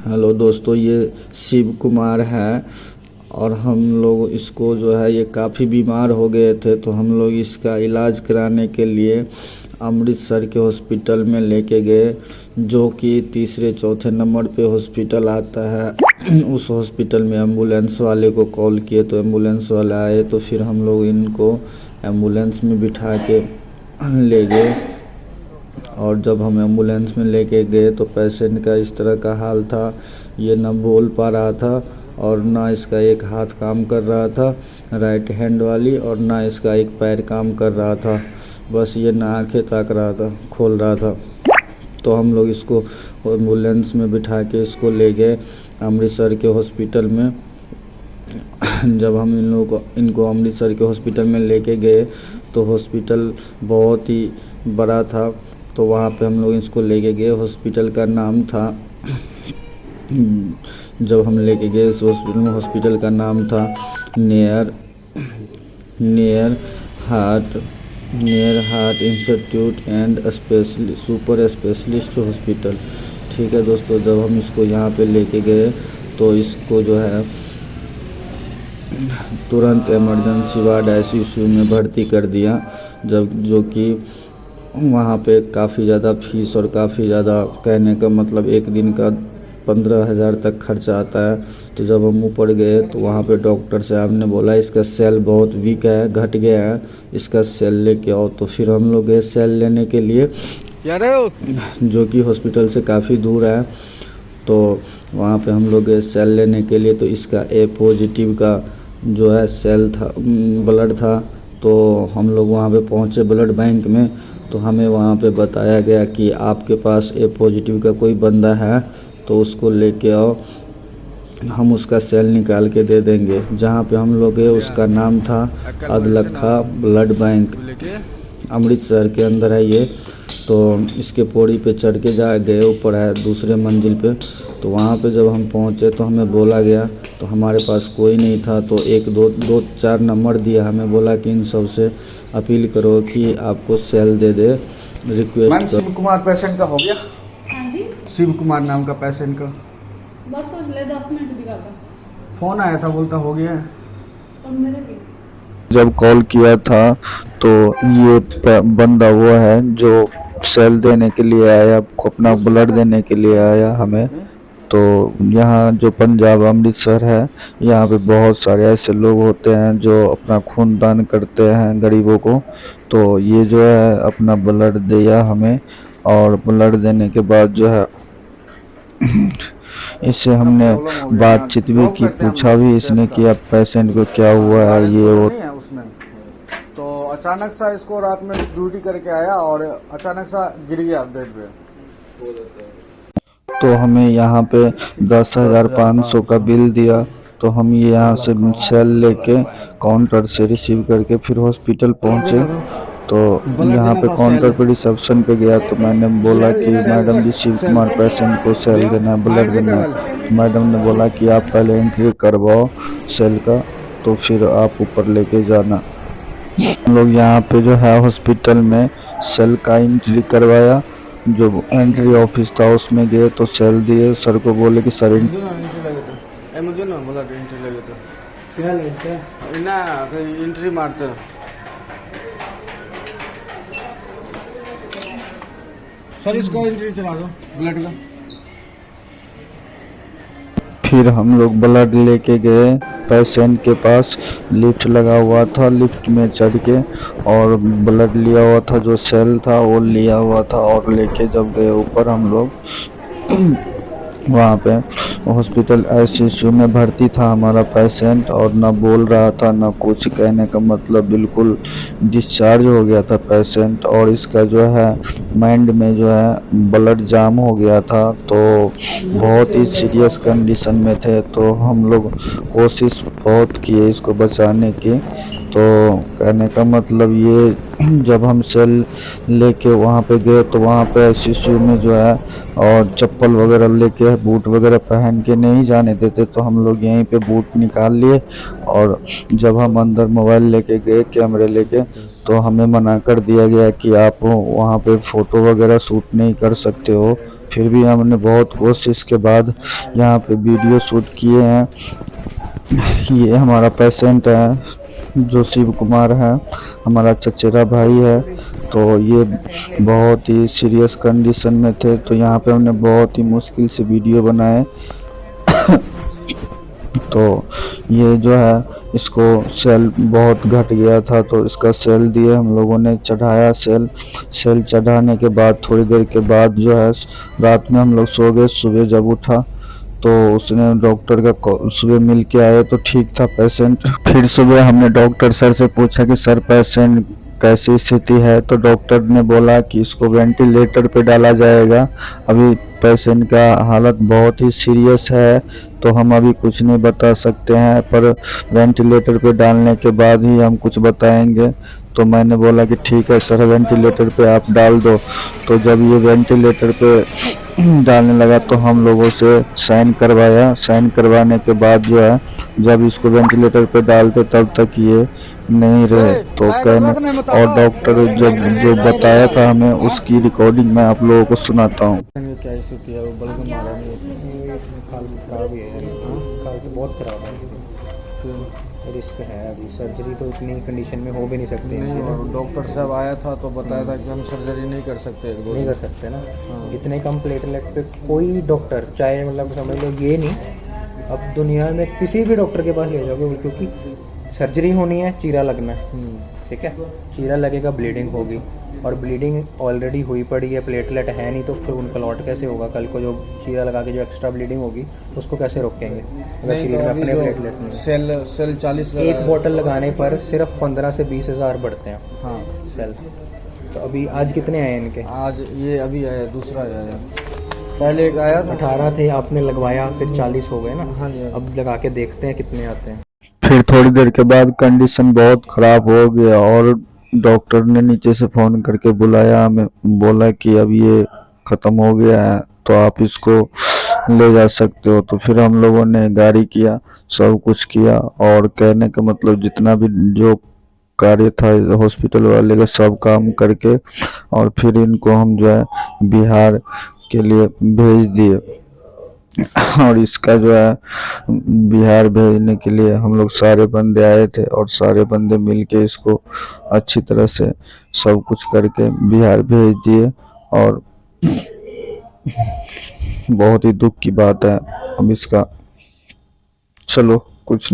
Hello दोस्तों, ये शिव कुमार है और हम लोग इसको जो है ये काफ़ी बीमार हो गए थे, तो हम लोग इसका इलाज कराने के लिए अमृतसर के हॉस्पिटल में लेके गए, जो कि तीसरे चौथे नंबर पे हॉस्पिटल आता है। उस हॉस्पिटल में एम्बुलेंस वाले को कॉल किए तो एम्बुलेंस वाला आए, तो फिर हम लोग इनको एम्बुलेंस में बिठा के ले गए। और जब हम एम्बुलेंस में लेके गए तो पेशेंट का इस तरह का हाल था, ये ना बोल पा रहा था और ना इसका एक हाथ काम कर रहा था राइट हैंड वाली, और ना इसका एक पैर काम कर रहा था, बस ये ना आंखें ताक रहा था, खोल रहा था। तो हम लोग इसको एम्बुलेंस में बिठा के इसको ले गए अमृतसर के हॉस्पिटल में। जब हम इनको अमृतसर के हॉस्पिटल में लेके गए तो हॉस्पिटल बहुत ही बड़ा था, तो वहाँ पे हम लोग इसको लेके गए। हॉस्पिटल का नाम था जब हम लेके गए इस हॉस्पिटल में, हॉस्पिटल का नाम था near heart institute and super specialist hospital. ठीक है दोस्तों, जब हम इसको यहाँ पे लेके गए तो इसको जो है तुरंत इमरजेंसी वार्ड ICU में भर्ती कर दिया, जो कि वहाँ पे काफ़ी ज़्यादा फीस और काफ़ी ज़्यादा, कहने का मतलब एक दिन का 15,000 तक खर्चा आता है। तो जब हम ऊपर गए तो वहाँ पे डॉक्टर साहब ने बोला इसका सेल बहुत वीक है, घट गया है, इसका सेल लेके आओ। तो फिर हम लोग गए सेल लेने के लिए, जो कि हॉस्पिटल से काफ़ी दूर है। तो वहाँ पे हम लोग गए सेल लेने के लिए, तो इसका A पॉजिटिव का जो है सेल था, ब्लड था। तो हम लोग वहाँ पे पहुँचे ब्लड बैंक में, तो हमें वहाँ पे बताया गया कि आपके पास A पॉजिटिव का कोई बंदा है तो उसको लेके आओ, हम उसका सेल निकाल के दे देंगे। जहाँ पे हम लोग गए उसका नाम था अदलखा ब्लड बैंक, अमृतसर के अंदर है ये। तो इसके पौड़ी पे चढ़ के गए, ऊपर है दूसरे मंजिल पे। तो वहाँ पे जब हम पहुँचे तो हमें बोला गया, तो हमारे पास कोई नहीं था, तो 1 2 4 नंबर दिया, हमें बोला कि इन सब से अपील करो कि आपको सेल दे दे, रिक्वेस्ट करो। शिव कुमार पेशेंट का हो गया? हाँ जी, शिव कुमार नाम का पेशेंट का बस सोच ले 10 मिनट दिखा था। फोन आया था, बोलता हो गया है। और मेरे की जब कॉल किया था तो ये बंदा वो है जो सेल देने के लिए आया, अपना ब्लड देने के लिए आया हमें। तो यहाँ जो पंजाब अमृतसर है, यहाँ पे बहुत सारे ऐसे लोग होते हैं जो अपना खून दान करते हैं गरीबों को। तो ये जो है अपना ब्लड दिया हमें, और ब्लड देने के बाद जो है इससे हमने बातचीत भी की, पूछा भी इसने कि आप पेशेंट को क्या हुआ है ये वो। नहीं है उसमें। तो अचानक सा इसको रात में ड्यूटी करके आया और अचानक सा गिर गया बेड पे। तो हमें यहाँ पे 10,500 का बिल दिया। तो हम ये यहाँ से सेल लेके काउंटर से रिसीव करके फिर हॉस्पिटल पहुँचे। तो यहाँ पे काउंटर पे रिसेप्शन पे गया, तो मैंने बोला कि मैडम जी शिव कुमार पेशेंट को सेल देना है, ब्लड देना है। मैडम ने बोला कि आप पहले एंट्री करवाओ सेल का, तो फिर आप ऊपर लेके जाना। हम लोग यहाँ पे जो है हॉस्पिटल में सेल का एंट्री करवाया, जो एंट्री ऑफिस था उसमें गए तो सेल दिए। सर को बोले कि सर मुझे ना बोला एंट्री लगे तो क्या लगता ना एंट्री मारते सर, इसको एंट्री चला दो ब्लड का। फिर हम लोग ब्लड लेके गए पेशेंट के पास, लिफ्ट लगा हुआ था, लिफ्ट में चढ़ के और ब्लड लिया हुआ था, जो सेल था वो लिया हुआ था। और लेके जब गए ऊपर हम लोग वहाँ पे हॉस्पिटल ICU में भर्ती था हमारा पेशेंट, और ना बोल रहा था ना कुछ, कहने का मतलब बिल्कुल डिस्चार्ज हो गया था पेशेंट। और इसका जो है माइंड में जो है ब्लड जाम हो गया था, तो बहुत ही सीरियस कंडीशन में थे। तो हम लोग कोशिश बहुत किए इसको बचाने की। तो कहने का मतलब ये जब हम सेल लेके वहाँ पे गए तो वहाँ पे ICU में जो है और चप्पल वगैरह लेके, बूट वगैरह पहन के नहीं जाने देते, तो हम लोग यहीं पे बूट निकाल लिए। और जब हम अंदर मोबाइल लेके गए, कैमरे लेके, तो हमें मना कर दिया गया कि आप वहाँ पे फ़ोटो वगैरह शूट नहीं कर सकते हो। फिर भी हमने बहुत कोशिश के बाद यहाँ पे वीडियो शूट किए हैं। ये हमारा पेशेंट है जो शिव कुमार है, हमारा चचेरा भाई है। तो ये बहुत ही सीरियस कंडीशन में थे, तो यहाँ पे हमने बहुत ही मुश्किल से वीडियो बनाए। तो ये जो है इसको सेल बहुत घट गया था, तो इसका सेल दिए हम लोगों ने, चढ़ाया सेल चढ़ाने के बाद थोड़ी देर के बाद जो है रात में हम लोग सो गए। सुबह जब उठा तो उसने डॉक्टर का सुबह मिल के आए तो ठीक था पेशेंट। फिर सुबह हमने डॉक्टर सर से पूछा कि सर पेशेंट कैसी स्थिति है, तो डॉक्टर ने बोला कि इसको वेंटिलेटर पे डाला जाएगा। अभी पेशेंट का हालत बहुत ही सीरियस है, तो हम अभी कुछ नहीं बता सकते हैं, पर वेंटिलेटर पे डालने के बाद ही हम कुछ बताएंगे। तो मैंने बोला कि ठीक है सर, वेंटिलेटर पे आप डाल दो। तो जब ये वेंटिलेटर पे डालने लगा तो हम लोगों से साइन करवाया। साइन करवाने के बाद जो है जब इसको वेंटिलेटर पे डालते तब तक ये नहीं रहे, तो कहने और डॉक्टर जब जो बताया था हमें उसकी रिकॉर्डिंग मैं आप लोगों को सुनाता हूँ। क्या स्थिति है, वो बलगम मारा नहीं, खाल खराब ही है, खाल तो बहुत खराब है, फिर रिस्क है। अभी सर्जरी तो इतनी कंडीशन में हो भी नहीं सकती नहीं। और डॉक्टर साहब आया था तो बताया था कि हम सर्जरी नहीं कर सकते, एक दो नहीं कर सकते ना। इतने कम प्लेटलेट पे कोई डॉक्टर, चाहे मतलब समझ लो ये नहीं, अब दुनिया में किसी भी डॉक्टर के पास ले जाओगे, क्योंकि सर्जरी होनी है, चीरा लगना है, ठीक है, चीरा लगेगा, ब्लीडिंग होगी, और ब्लीडिंग ऑलरेडी हुई पड़ी है, प्लेटलेट है नहीं, तो फिर उनका लॉट कैसे होगा? कल को जो चीरा लगा के जो एक्स्ट्रा ब्लीडिंग होगी उसको कैसे रोकेंगे अगर शरीर में अपने प्लेटलेट नहीं है? सेल 40 एक बोतल लगाने पर सिर्फ 15 से 20 हज़ार बढ़ते हैं हाँ सेल। तो अभी आज कितने आए इनके? आज ये अभी आया, दूसरा आया, पहले एक आया था 18 थे, आपने लगवाया, फिर 40 हो गए ना। हाँ जी। अब लगा के देखते हैं कितने आते हैं। फिर थोड़ी देर के बाद कंडीशन बहुत ख़राब हो गया और डॉक्टर ने नीचे से फ़ोन करके बुलाया हमें, बोला कि अब ये ख़त्म हो गया है तो आप इसको ले जा सकते हो। तो फिर हम लोगों ने गाड़ी किया, सब कुछ किया, और कहने का मतलब जितना भी जो कार्य था हॉस्पिटल वाले का सब काम करके, और फिर इनको हम जो है बिहार के लिए भेज दिए। और इसका जो है बिहार भेजने के लिए हम लोग सारे बंदे आए थे, और सारे बंदे मिलके इसको अच्छी तरह से सब कुछ करके बिहार भेज दिए। और बहुत ही दुख की बात है अब इसका, चलो कुछ नहीं।